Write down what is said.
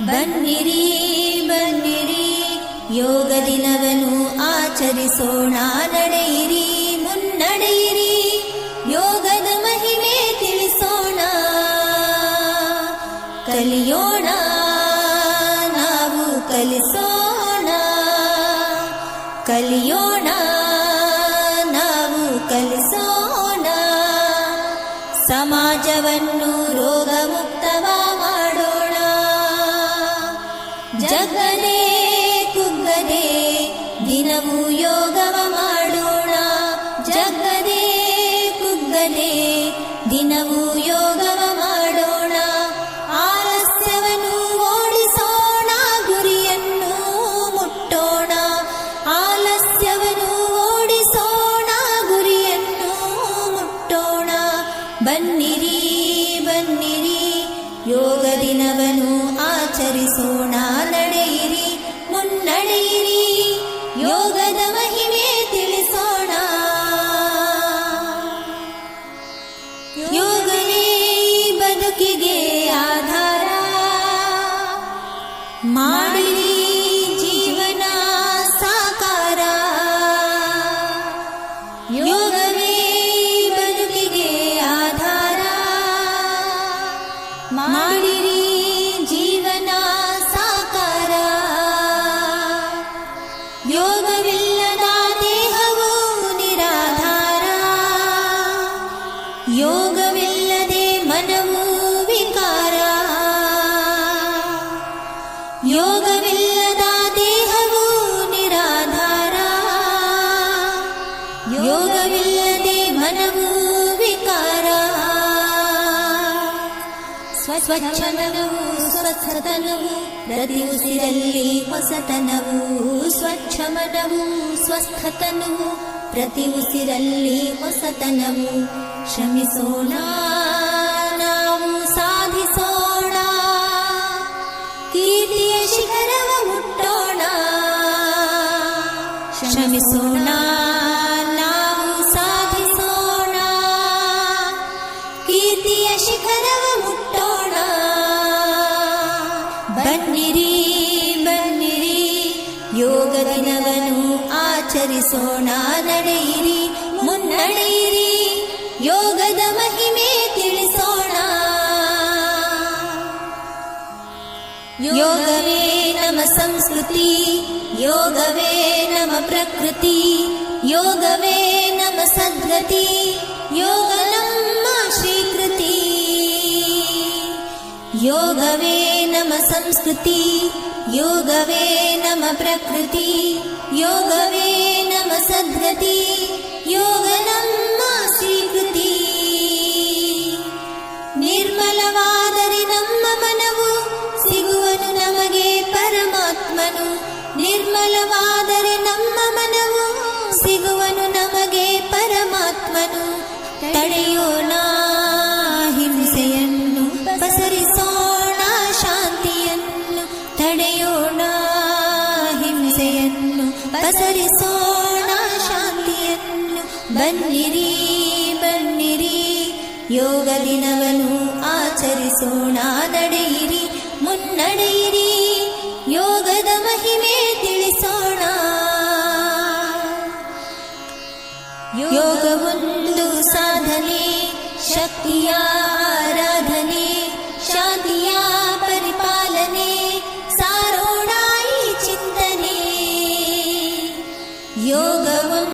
ಬನ್ನಿರಿ ಬನ್ನಿರಿ ಯೋಗ ದಿನವನ್ನು ಆಚರಿಸೋಣ. ನಡೆಯಿರಿ ಮುನ್ನಡೆಯಿರಿ ಯೋಗದ ಮಹಿಮೆ ತಿಳಿಸೋಣ. ಕಲಿಯೋಣ ನಾವು ಕಲಿಸೋಣ. ಕಲಿಯೋಣ ನಾವು ಕಲಿಸೋಣ. ಸಮಾಜವನ್ನು ರೋಗ ಮುಕ್ತವ ಮಾಡೋಣ. ಜಗ್ಗದೆ ಕುಗ್ಗದೆ ದಿನವೂ ಯೋಗವ ಮಾಡೋಣ. ಜಗ್ಗದೆ ಕುಗ್ಗದೆ ದಿನವೂ ಯೋಗವ ಮಾಡೋಣ. ಆಲಸ್ಯವನ್ನು ಓಡಿಸೋಣ, ಗುರಿಯನ್ನು ಮುಟ್ಟೋಣ. ಆಲಸ್ಯವನ್ನು ಓಡಿಸೋಣ, ಗುರಿಯನ್ನು ಮುಟ್ಟೋಣ. ಬನ್ನಿರಿ ಬನ್ನಿರಿ ಯೋಗ ದಿನವನ್ನು ಆಚರಿಸೋಣ. ನಡೆಯಿರಿ ಮುನ್ನಡೆಯಿರಿ ಯೋಗದ ಮಹಿಮೆ ತಿಳಿಸೋಣ. ಯೋಗವೇ ಬದುಕಿಗೆ ಆಧಾರ. ಮಾಡಿರಿ ಜೀವನ ಸಾಕಾರ. ಯೋಗವೇ ಬದುಕಿಗೆ ಆಧಾರ. ಮಾಡಿರಿ ಜೀವನ ಸಾಕಾರ. ಯೋಗವಿಲ್ಲದ ದೇಹವು ನಿರಾಧಾರ. ಯೋಗವಿಲ್ಲದೆ ಮನವು ವಿಕಾರ. ಯೋಗವಿಲ್ಲದ ದೇಹವು ನಿರಾಧಾರ. ಯೋಗವಿಲ್ಲದೆ ಮನವು ವಿಕಾರ. ಸ್ವಚ್ಛಮನವು ಸ್ವಸ್ಥತನವು ಪ್ರತಿ ಉಸಿರಲ್ಲಿ ಹೊಸತನವು. ಸ್ವಚ್ಛಮನವು ಸ್ವಸ್ಥತನವು ಪ್ರತಿ ಉಸಿರಲ್ಲಿ ಹೊಸತನವು. ಶ್ರಮಿಸೋಣ ನಾವು ಸಾಧಿಸೋಣ. ಕೀರ್ತಿಯ ಶಿಖರವ ಮುಟ್ಟೋಣ. ಶ್ರಮಿಸೋಣ ನಾವು ಸಾಧಿಸೋಣ. ಕೀರ್ತಿಯ ಶಿಖರವ ಮುಟ್ಟೋಣ. ಬನ್ನಿರಿ ಬನ್ನಿರಿ ಯೋಗ ದಿನವನ್ನು ಆಚರಿಸೋಣ. ನಡೆಯಿರಿ ಮುನ್ನಡೆಯಿರಿ ಯೋಗದ ಮಹಿಮೆ ತಿಳಿಸೋಣ. ಯೋಗವೇ ನಮ್ಮ ಸಂಸ್ಕೃತಿ. ಯೋಗವೇ ನಮ್ಮ ಪ್ರಕೃತಿ. ಯೋಗವೇ ನಮ್ಮ ಸದ್ಗತಿ. ಯೋಗ ನಮ್ಮ ಶ್ರೀಕೃತಿ. ಯೋಗವೇ ನಮ್ಮ ಸಂಸ್ಕೃತಿ. ಯೋಗವೇ ನಮ್ಮ ಪ್ರಕೃತಿ. ಯೋಗವೇ ನಮ್ಮ ಸದ್ಗತಿ. ಯೋಗ ನಮ್ಮ ಶ್ರೀಕೃತಿ. ನಿರ್ಮಲವಾದರೆ ನಮ್ಮ ಮನವು ಸಿಗುವನು ನಮಗೆ ಪರಮಾತ್ಮನು. ನಿರ್ಮಲವಾದರೆ ನಮ್ಮ ಮನವು ಸಿಗುವನು ನಮಗೆ ಪರಮಾತ್ಮನು. ತಡೆಯೋಣ ಹಿಂಸೆಯನ್ನು, ಪಸರಿಸೋಣ ಶಾಂತಿಯನ್ನು. ತಡೆಯೋಣ ಹಿಂಸೆಯನ್ನು, ಪಸರಿಸೋಣ ಶಾಂತಿಯನ್ನು. ಬನ್ನಿರಿ ಬನ್ನಿರಿ ಯೋಗ ದಿನವನ್ನು ಆಚರಿಸೋಣ. ನಡೆಯಿರಿ ಮುನ್ನಡೆಯಿರಿ ಯೋಗದ ಮಹಿಮೆ ತಿಳಿಸೋಣ. ಯೋಗವೊಂದು ಸಾಧನೆ, ಶಕ್ತಿಯ ಆರಾಧನೆ, ಶಾಂತಿಯ ಪರಿಪಾಲನೆ. ಸಾರೋಣ ಈ ಚಿಂತನೆ. ಯೋಗವೊಂದು